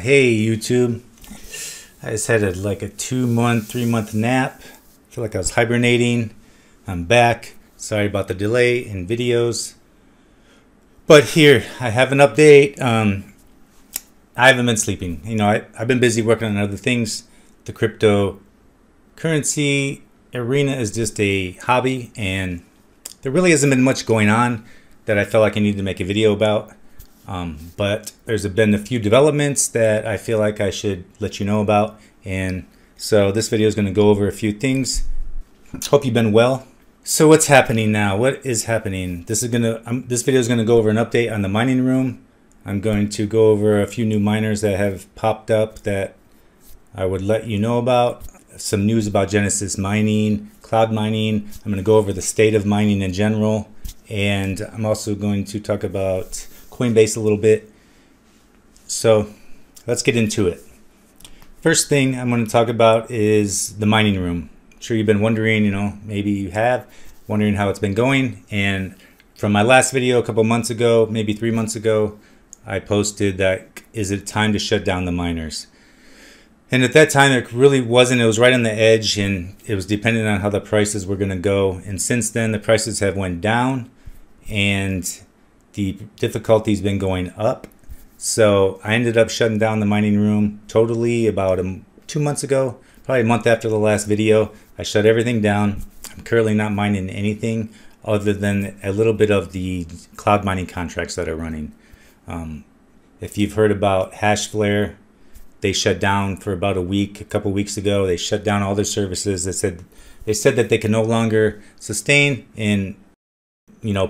Hey YouTube, I just had like a 2-month, 3-month nap. I feel like I was hibernating. I'm back. Sorry about the delay in videos. But here, I have an update. I haven't been sleeping. I've been busy working on other things. The cryptocurrency arena is just a hobby, and there really hasn't been much going on that I felt like I needed to make a video about. But there's been a few developments that I feel like I should let you know about, and so this video is going to go over a few things. Hope you've been well. So what's happening now? What is happening? This video is going to go over an update on the mining room. I'm going to go over a few new miners that have popped up that I would let you know about. Some news about Genesis mining, cloud mining. I'm going to go over the state of mining in general, and I'm also going to talk about Coinbase a little bit. So let's get into it. First thing I'm going to talk about is the mining room. I'm sure you've been wondering, maybe you have, wondering how it's been going. And from my last video a couple months ago, maybe 3 months ago, I posted that, is it time to shut down the miners? And at that time, it really wasn't. It was right on the edge, and it was dependent on how the prices were going to go. And since then, the prices have went down, and the difficulty's been going up. So I ended up shutting down the mining room totally about 2 months ago, probably a month after the last video. I shut everything down. I'm currently not mining anything other than a little bit of the cloud mining contracts that are running. If you've heard about Hashflare, they shut down for about a couple weeks ago. They shut down all their services. They said that they can no longer sustain and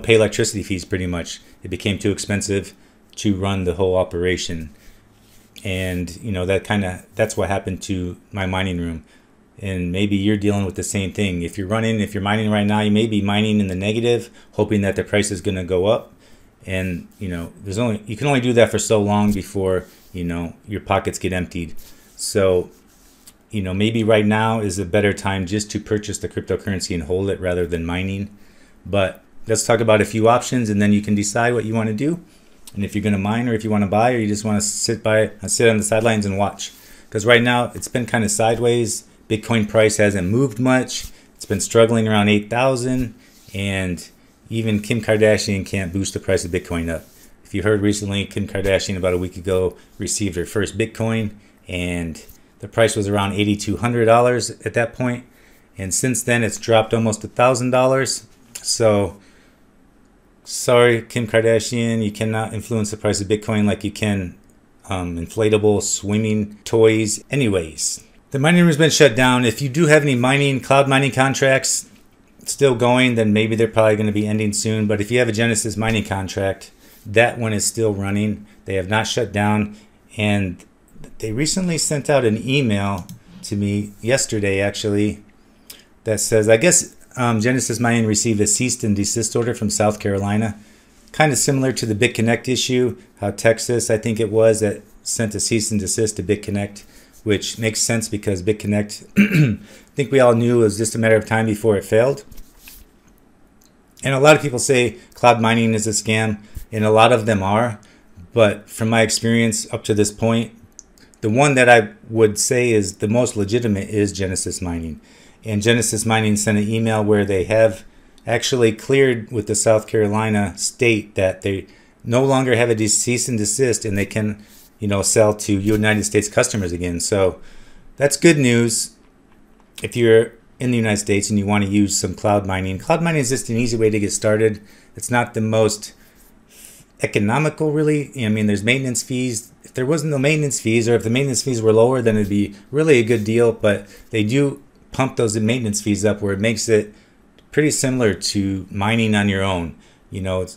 pay electricity fees pretty much. It became too expensive to run the whole operation. And that's what happened to my mining room. And maybe you're dealing with the same thing. If you're mining right now, you may be mining in the negative, hoping that the price is going to go up. And you can only do that for so long before your pockets get emptied. So maybe right now is a better time just to purchase the cryptocurrency and hold it rather than mining. But let's talk about a few options, and then you can decide what you want to do, and if you're going to mine, or if you want to buy, or you just want to sit on the sidelines and watch. Because right now it's been kind of sideways. Bitcoin price hasn't moved much. It's been struggling around 8,000, and even Kim Kardashian can't boost the price of Bitcoin up. If you heard recently, Kim Kardashian about a week ago received her first Bitcoin, and the price was around $8,200 at that point. And since then, it's dropped almost $1,000. So sorry, Kim Kardashian, you cannot influence the price of Bitcoin like you can inflatable swimming toys. Anyways, the mining room has been shut down. If you do have any cloud mining contracts still going, then maybe they're probably going to be ending soon. But if you have a Genesis mining contract, that one is still running. They have not shut down. And they recently sent out an email to me yesterday, actually, that says, I guess Genesis Mining received a cease and desist order from South Carolina, kind of similar to the BitConnect issue, how Texas, I think it was, that sent a cease and desist to BitConnect, which makes sense because BitConnect, I think we all knew it was just a matter of time before it failed. And a lot of people say cloud mining is a scam, and a lot of them are. But from my experience up to this point, the one that I would say is the most legitimate is Genesis Mining. And Genesis Mining sent an email where they have actually cleared with the South Carolina state that they no longer have a cease and desist, and they can, sell to United States customers again. So that's good news if you're in the United States and you want to use some cloud mining. Cloud mining is just an easy way to get started. It's not the most economical, really. There's maintenance fees. If there wasn't no maintenance fees, or if the maintenance fees were lower, then it'd be really a good deal. But they do pump those maintenance fees up where it makes it pretty similar to mining on your own. It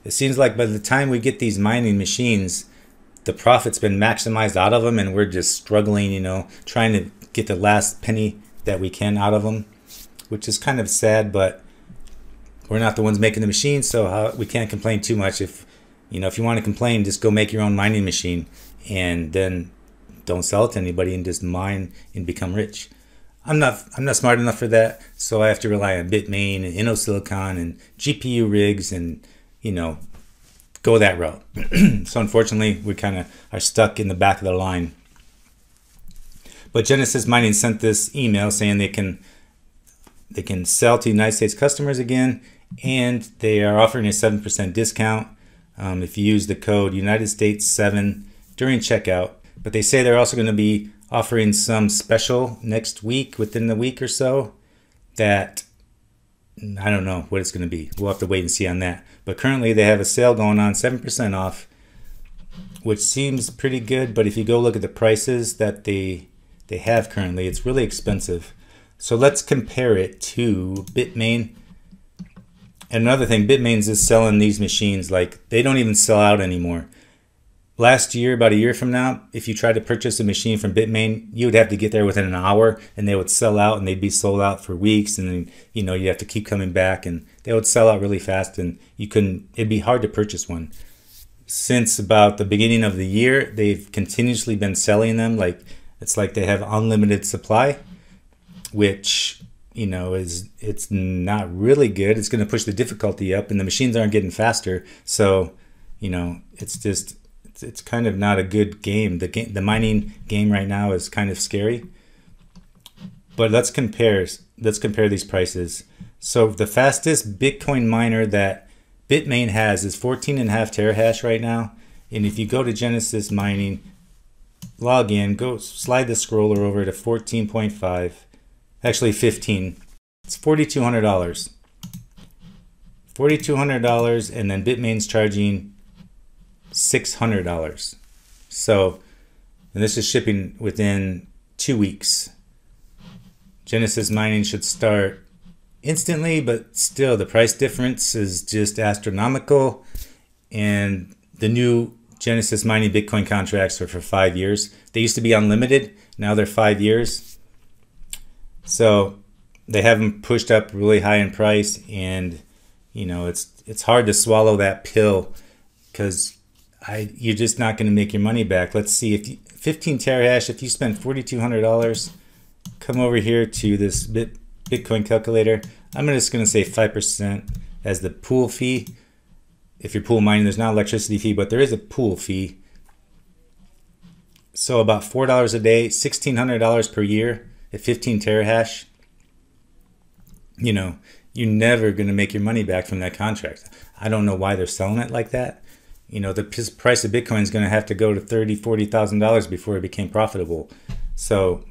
seems like by the time we get these mining machines, the profit's been maximized out of them, and we're just struggling, trying to get the last penny that we can out of them, which is kind of sad. But we're not the ones making the machine, so we can't complain too much. If you want to complain, just go make your own mining machine, and then don't sell it to anybody, and just mine and become rich. I'm not smart enough for that, so I have to rely on Bitmain and Innosilicon and GPU rigs and go that route. So unfortunately, we kind of are stuck in the back of the line. But Genesis Mining sent this email saying they can sell to United States customers again, and they are offering a 7% discount if you use the code United States 7 during checkout. But they say they're also going to be offering some special next week, within the week or so, that I don't know what it's going to be. We'll have to wait and see on that. But currently they have a sale going on, 7% off, which seems pretty good. But if you go look at the prices that they have currently, it's really expensive. So let's compare it to Bitmain. And another thing, Bitmain's is selling these machines like they don't even sell out anymore. Last year, about a year from now, if you tried to purchase a machine from Bitmain, you would have to get there within an hour, and they would sell out, and they'd be sold out for weeks, and then you have to keep coming back, and they would sell out really fast, and it'd be hard to purchase one. Since about the beginning of the year, they've continuously been selling them. Like it's like they have unlimited supply, which it's not really good. It's going to push the difficulty up, and the machines aren't getting faster. So it's kind of not a good game. The mining game right now is kind of scary. But let's compare these prices. So the fastest Bitcoin miner that Bitmain has is 14.5 terahash right now. And if you go to Genesis Mining, log in, go slide the scroller over to 14.5, actually 15. It's $4,200. $4,200, and then Bitmain's charging $600. So, and this is shipping within 2 weeks. Genesis Mining should start instantly, but still the price difference is just astronomical. And the new Genesis Mining Bitcoin contracts are for 5 years. They used to be unlimited. Now they're 5 years. So they haven't pushed up really high in price, and it's hard to swallow that pill because you're just not going to make your money back. Let's see, if 15 terahash, if you spend $4,200, come over here to this Bitcoin calculator. I'm just going to say 5% as the pool fee. If you're pool mining, there's not an electricity fee, but there is a pool fee. So about $4 a day, $1,600 per year at 15 terahash. You're never going to make your money back from that contract. I don't know why they're selling it like that. The price of Bitcoin is going to have to go to $30,000, $40,000 before it became profitable. So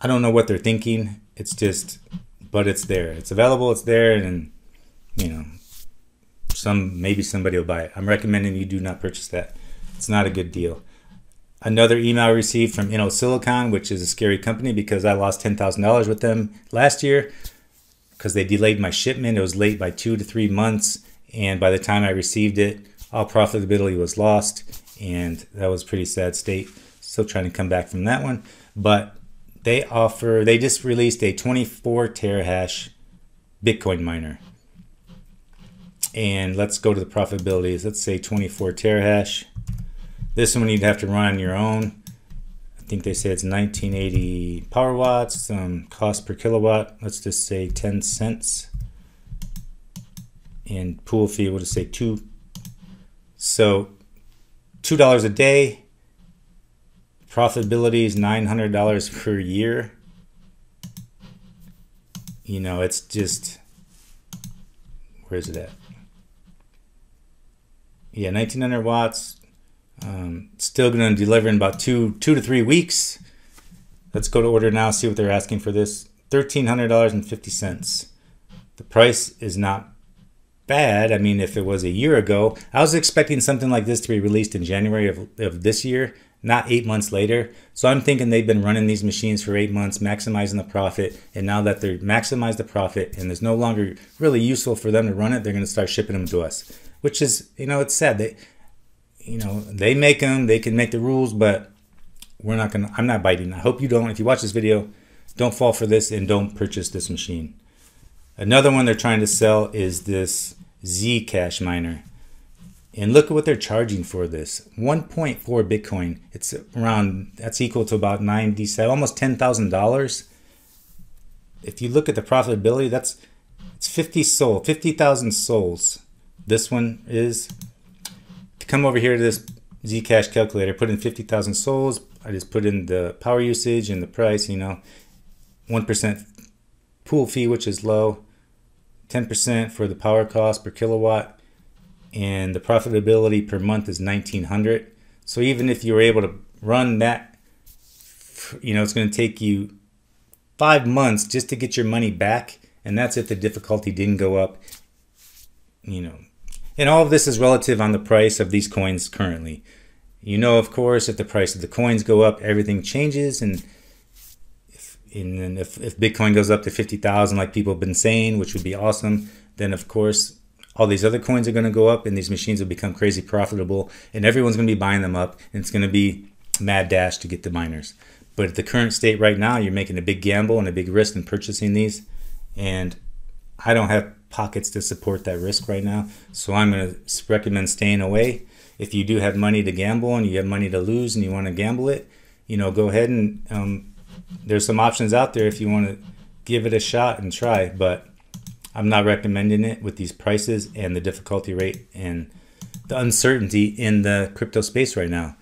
I don't know what they're thinking. It's just, but it's there. It's available. It's there, and maybe somebody will buy it. I'm recommending you do not purchase that. It's not a good deal. Another email I received from Innosilicon, which is a scary company because I lost $10,000 with them last year because they delayed my shipment. It was late by 2 to 3 months, and by the time I received it, all profitability was lost, and that was a pretty sad state. Still trying to come back from that one. But they just released a 24 terahash Bitcoin miner. And let's go to the profitabilities. Let's say 24 terahash. This one you'd have to run on your own. I think they say it's 1980 power watts. Cost per kilowatt, let's just say 10 cents. And pool fee, we'll just say 2. So $2 a day. Profitability is $900 per year. It's just, where is it at? Yeah, 1900 watts. Still going to deliver in about 2 to 3 weeks. Let's go to order now, see what they're asking for this. $1,300.50. The price is not bad. I mean, if it was a year ago, I was expecting something like this to be released in January of this year, not 8 months later. So I'm thinking they've been running these machines for 8 months, maximizing the profit. And now that they're maximized the profit and it's no longer really useful for them to run it, they're going to start shipping them to us, which is, it's sad. They make them, they can make the rules, but I'm not biting. I hope you don't. If you watch this video, don't fall for this and don't purchase this machine. Another one they're trying to sell is this ZCash miner. And look at what they're charging for this. 1.4 Bitcoin. It's around, that's equal to about almost $10,000. If you look at the profitability, it's 50,000 souls. This one is, to come over here to this ZCash calculator, put in 50,000 souls. I just put in the power usage and the price, 1% pool fee, which is low, 10% for the power cost per kilowatt, and the profitability per month is 1,900. So even if you were able to run that, it's going to take you 5 months just to get your money back, and that's if the difficulty didn't go up, And all of this is relative on the price of these coins currently. Of course, if the price of the coins go up, everything changes, and if Bitcoin goes up to 50,000 like people have been saying, which would be awesome, then of course all these other coins are going to go up and these machines will become crazy profitable and everyone's going to be buying them up, and it's going to be mad dash to get the miners. But at the current state right now, you're making a big gamble and a big risk in purchasing these, and I don't have pockets to support that risk right now, so I'm going to recommend staying away. If you do have money to gamble and you have money to lose and you want to gamble it, go ahead and there's some options out there if you want to give it a shot and try, but I'm not recommending it with these prices and the difficulty rate and the uncertainty in the crypto space right now.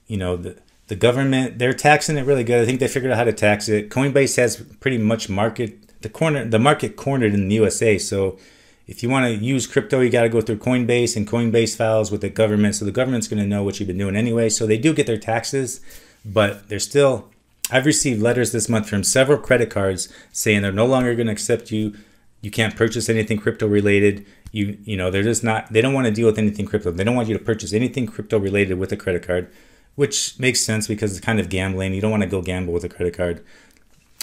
The government, they're taxing it really good. I think they figured out how to tax it. Coinbase has pretty much the market cornered in the USA. So if you want to use crypto, you got to go through Coinbase, and Coinbase files with the government. So the government's going to know what you've been doing anyway. So they do get their taxes, but they're still, I've received letters this month from several credit cards saying they're no longer going to accept you. You can't purchase anything crypto related. They're just not, they don't want to deal with anything crypto. They don't want you to purchase anything crypto related with a credit card, which makes sense because it's kind of gambling. You don't want to go gamble with a credit card.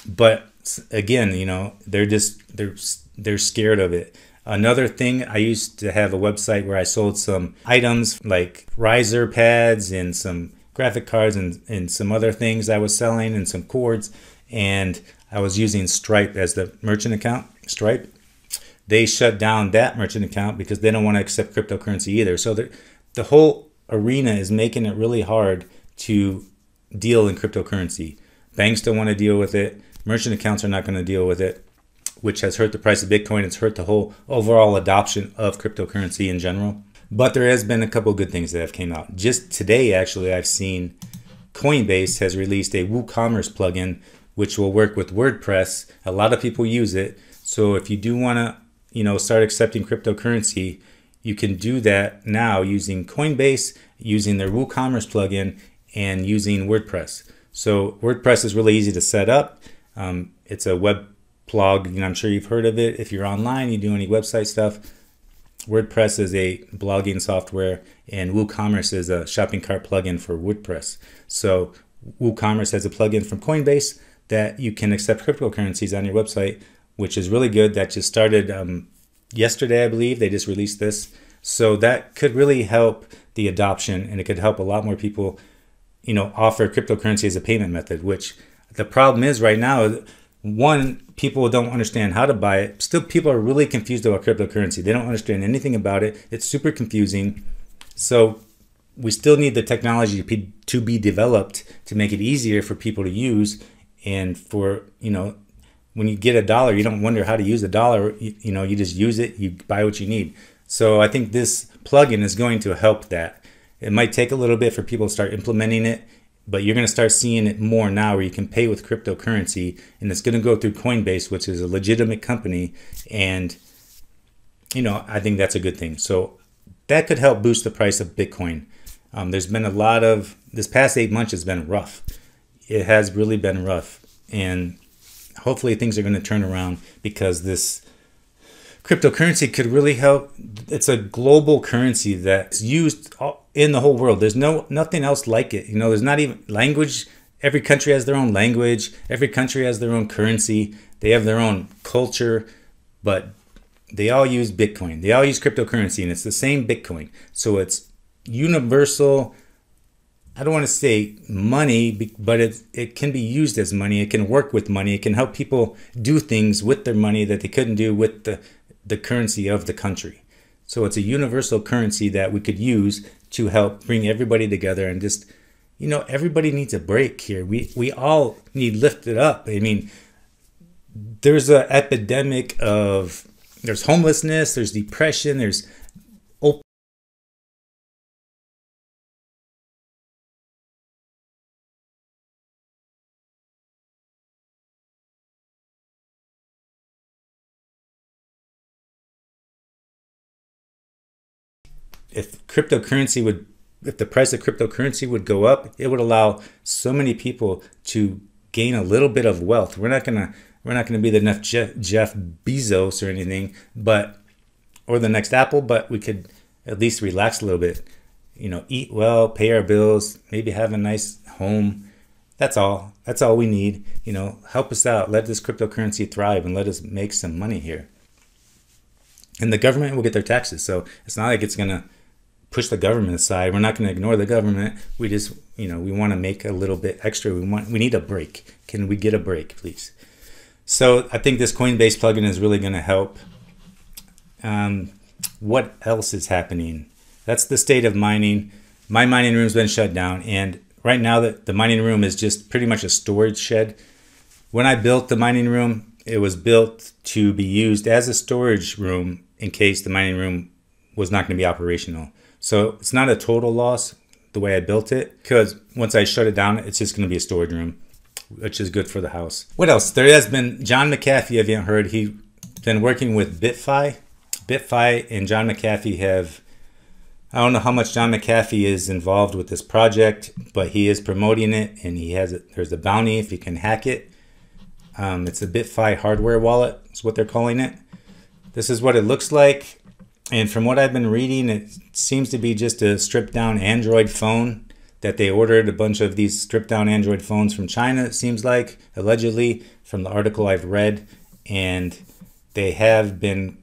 But again, they're scared of it. Another thing, I used to have a website where I sold some items like riser pads and some graphic cards and some other things I was selling and some cords, and I was using Stripe as the merchant account. Stripe, they shut down that merchant account because they don't want to accept cryptocurrency either. So the whole arena is making it really hard to deal in cryptocurrency. Banks don't want to deal with it. Merchant accounts are not going to deal with it, which has hurt the price of Bitcoin. It's hurt the whole overall adoption of cryptocurrency in general. But there has been a couple of good things that have came out. Just today, actually, I've seen Coinbase has released a WooCommerce plugin, which will work with WordPress. A lot of people use it. So if you do want to, start accepting cryptocurrency, you can do that now using Coinbase, using their WooCommerce plugin, and using WordPress. So WordPress is really easy to set up. It's a web blog. I'm sure you've heard of it. If you're online, you do any website stuff. WordPress is a blogging software, and WooCommerce is a shopping cart plugin for WordPress. So WooCommerce has a plugin from Coinbase that you can accept cryptocurrencies on your website, which is really good. That just started yesterday, I believe. They just released this. So that could really help the adoption, and it could help a lot more people, offer cryptocurrency as a payment method, which the problem is right now, one, people don't understand how to buy it. Still, people are really confused about cryptocurrency. They don't understand anything about it. It's super confusing. So we still need the technology to be developed to make it easier for people to use. And for, when you get $1, you don't wonder how to use $1. You just use it, you buy what you need. So I think this plugin is going to help that. It might take a little bit for people to start implementing it, but you're going to start seeing it more now where you can pay with cryptocurrency, and it's going to go through Coinbase, which is a legitimate company. And, I think that's a good thing. So that could help boost the price of Bitcoin. There's been a lot of, this past 8 months has been rough. It has really been rough. And hopefully things are going to turn around because this cryptocurrency could really help. It's a global currency that's used in the whole world. There's nothing else like it. There's not even language. Every country has their own language. Every country has their own currency. They have their own culture, but they all use Bitcoin. They all use cryptocurrency, and it's the same Bitcoin. So it's universal. I don't want to say money, but it can be used as money. It can work with money. It can help people do things with their money that they couldn't do with the currency of the country. So it's a universal currency that we could use to help bring everybody together, and just, everybody needs a break here. We all need lifted up. I mean, there's an epidemic there's homelessness, there's depression, there's if cryptocurrency would, if the price of cryptocurrency would go up, it would allow so many people to gain a little bit of wealth. We're not gonna be the next Jeff Bezos or anything, but or the next Apple, but we could at least relax a little bit. You know, eat well, pay our bills, maybe have a nice home. That's all. That's all we need. You know, help us out. Let this cryptocurrency thrive and let us make some money here. And the government will get their taxes. So it's not like it's gonna push the government aside. We're not going to ignore the government. We just, you know, we want to make a little bit extra. We need a break. Can we get a break, please? So I think this Coinbase plugin is really going to help. What else is happening? That's the state of mining. My mining room's been shut down, and right now the mining room is just pretty much a storage shed. When I built the mining room, it was built to be used as a storage room in case the mining room was not going to be operational. So it's not a total loss the way I built it, because once I shut it down, it's just going to be a storage room, which is good for the house. What else? There has been John McAfee, if you haven't heard, he's been working with BitFi. BitFi and John McAfee have, I don't know how much John McAfee is involved with this project, but he is promoting it, and he has it. There's a bounty if you can hack it. It's a BitFi hardware wallet, is what they're calling it. This is what it looks like. And from what I've been reading, it seems to be just a stripped down Android phone that they ordered a bunch of these stripped down Android phones from China, it seems like, allegedly, from the article I've read. And they have been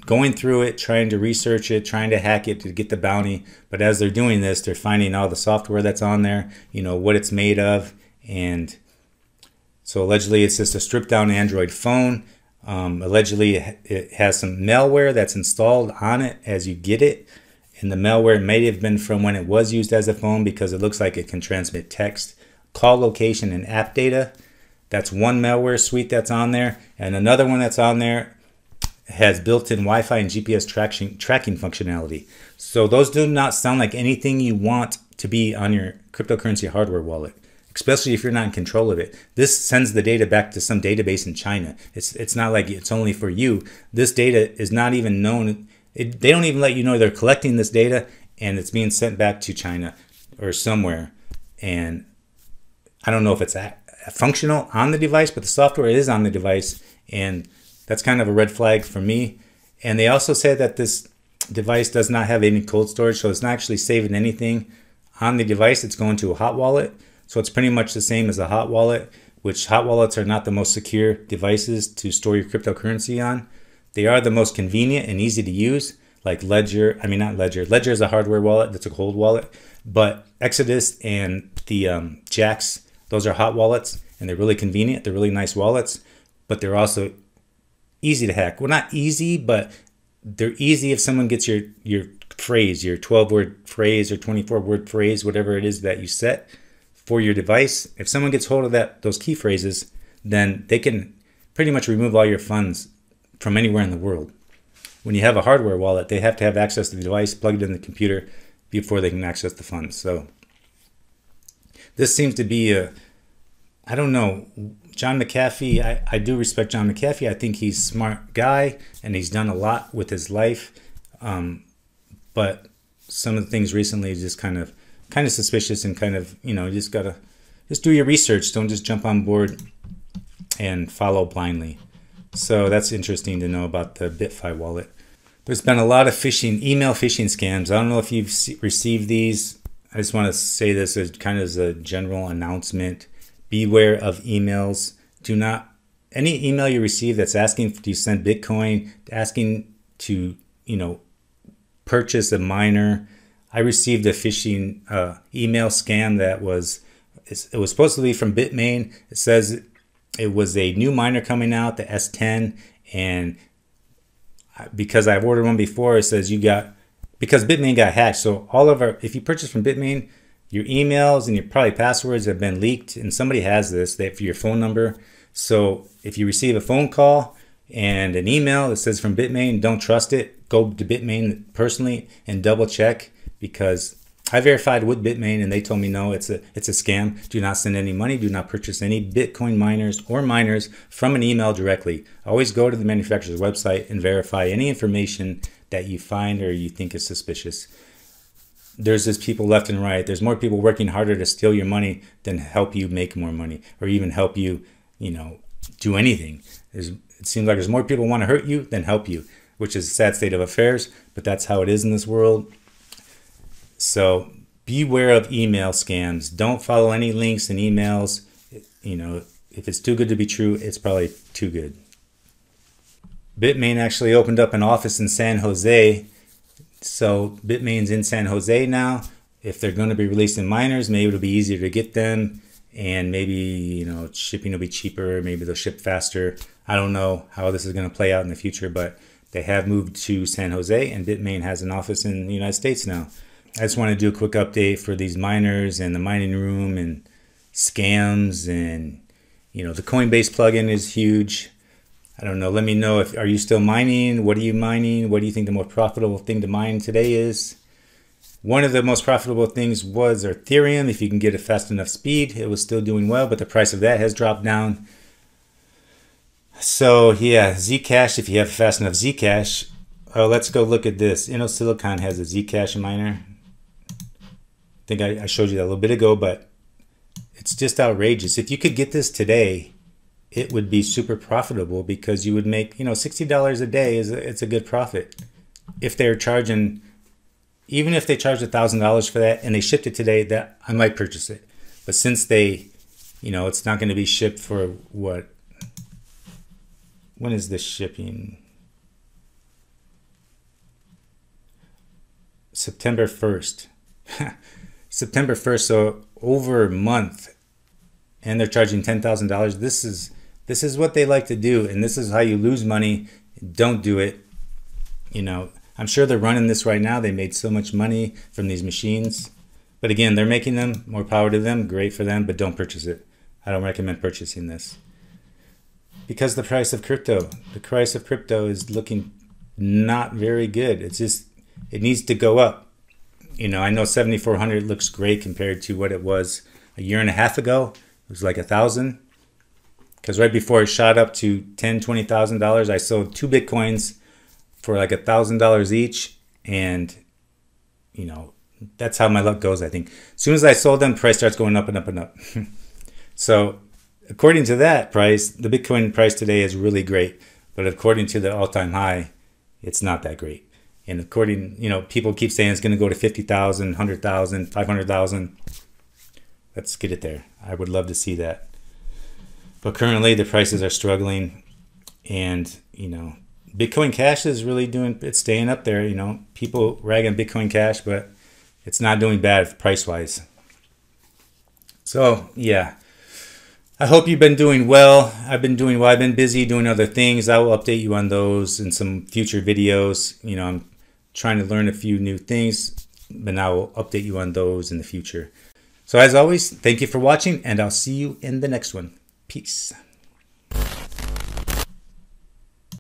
going through it, trying to research it, trying to hack it to get the bounty. But as they're doing this, they're finding all the software that's on there, you know, what it's made of. And so allegedly it's just a stripped down Android phone. Allegedly it has some malware that's installed on it as you get it, and the malware may have been from when it was used as a phone, because it looks like it can transmit text, call location, and app data. That's one malware suite that's on there, and another one that's on there has built-in Wi-Fi and GPS tracking functionality. So those do not sound like anything you want to be on your cryptocurrency hardware wallet, especially if you're not in control of it. This sends the data back to some database in China. It's not like it's only for you. This data is not even known. They don't even let you know they're collecting this data, and it's being sent back to China or somewhere. And I don't know if it's functional on the device, but the software is on the device, and that's kind of a red flag for me. And they also say that this device does not have any cold storage, so it's not actually saving anything on the device. It's going to a hot wallet. So it's pretty much the same as a hot wallet, which hot wallets are not the most secure devices to store your cryptocurrency on. They are the most convenient and easy to use, like Ledger. I mean, not Ledger. Ledger is a hardware wallet. That's a cold wallet. But Exodus and the Jax, those are hot wallets, and they're really convenient. They're really nice wallets, but they're also easy to hack. Well, not easy, but they're easy if someone gets your phrase, your 12-word phrase or 24-word phrase, whatever it is that you set for your device. If someone gets hold of those key phrases, then they can pretty much remove all your funds from anywhere in the world. When you have a hardware wallet, they have to have access to the device, plugged in the computer before they can access the funds. So this seems to be I don't know, John McAfee. I do respect John McAfee. I think he's a smart guy, and he's done a lot with his life. But some of the things recently is just kind of suspicious, and kind of, you know, you just gotta do your research. Don't just jump on board and follow blindly. So that's interesting to know about the BitFi wallet. There's been a lot of email phishing scams. I don't know if you've received these. I just want to say this as kind of as a general announcement. Beware of emails. Any email you receive that's asking to send Bitcoin, asking to, you know, purchase a miner. I received a phishing email scam that was supposed to be from Bitmain. It says it was a new miner coming out, the S10, and because I've ordered one before, it says because Bitmain got hacked. So if you purchase from Bitmain, your emails and your probably passwords have been leaked, and somebody has this. They have your phone number. So if you receive a phone call and an email that says from Bitmain, don't trust it. Go to Bitmain personally and double check, because I verified with Bitmain and they told me no, it's a scam. Do not send any money. Do not purchase any Bitcoin miners or miners from an email directly. Always go to the manufacturer's website and verify any information that you find or you think is suspicious. There's just people left and right. There's more people working harder to steal your money than help you make more money or even help you, do anything. It seems like there's more people want to hurt you than help you, which is a sad state of affairs, but that's how it is in this world. So beware of email scams. Don't follow any links and emails. If it's too good to be true, it's probably too good. Bitmain actually opened up an office in San Jose. So Bitmain's in San Jose now. If they're going to be releasing miners, maybe it'll be easier to get them. And maybe, shipping will be cheaper. Maybe they'll ship faster. I don't know how this is going to play out in the future, but they have moved to San Jose and Bitmain has an office in the United States now. I just want to do a quick update for these miners and the mining room and scams and, the Coinbase plugin is huge. I don't know. Let me know are you still mining? What are you mining? What do you think the most profitable thing to mine today is? One of the most profitable things was Ethereum. If you can get a fast enough speed, it was still doing well, but the price of that has dropped down. So yeah, ZCash, if you have fast enough ZCash. Oh, let's go look at this. Innosilicon has a ZCash miner. I think I showed you that a little bit ago, but it's just outrageous. If you could get this today, it would be super profitable because you would make, $60 a day it's a good profit. If they're charging, even if they charge $1,000 for that and they shipped it today, that I might purchase it. But since they, it's not going to be shipped for what? When is this shipping? September 1st. September 1st, so over a month. And they're charging $10,000. This is what they like to do, and this is how you lose money. Don't do it. I'm sure they're running this right now. They made so much money from these machines. But again, they're making them. More power to them. Great for them, but don't purchase it. I don't recommend purchasing this. Because the price of crypto is looking not very good. It needs to go up. I know 7,400 looks great compared to what it was a year and a half ago. It was like 1,000. Because right before it shot up to $10,000, $20,000, I sold 2 Bitcoins for like $1,000 each. And, that's how my luck goes, I think. As soon as I sold them, price starts going up and up and up. So according to that price, the Bitcoin price today is really great. But according to the all-time high, it's not that great. And according, people keep saying it's going to go to 50,000, 100,000, 500,000. Let's get it there. I would love to see that. But currently the prices are struggling, and Bitcoin Cash is really it's staying up there. People rag on Bitcoin Cash, but it's not doing bad price wise. So yeah, I hope you've been doing well. I've been doing well. I've been busy doing other things. I will update you on those in some future videos. I'm trying to learn a few new things, but I will update you on those in the future. So as always, thank you for watching, and I'll see you in the next one. Peace.